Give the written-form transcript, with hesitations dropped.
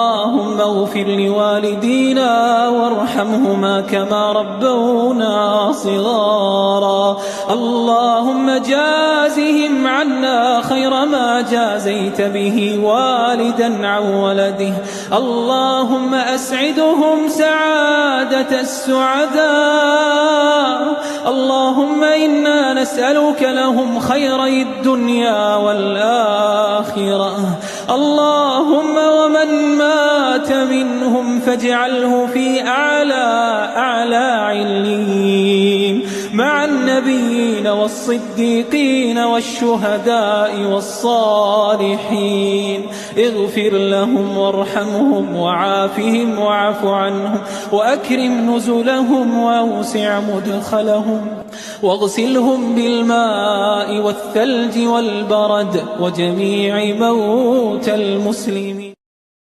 اللهم اغفر لوالدينا وارحمهما كما ربونا صغارا. اللهم جازهم عنا خير ما جازيت به والدا عن ولده. اللهم أسعدهم سعادة السعداء. اللهم إنا نسألك لهم خيري الدنيا والآخرة. اللهم ومن مات منهم فاجعله في أعلى عليين مع النبيين والصديقين والشهداء والصالحين. اغفر لهم وارحمهم وعافهم واعف عنهم وأكرم نزلهم وأوسع مدخلهم واغسلهم بالماء والثلج والبرد وجميع موتى المسلمين.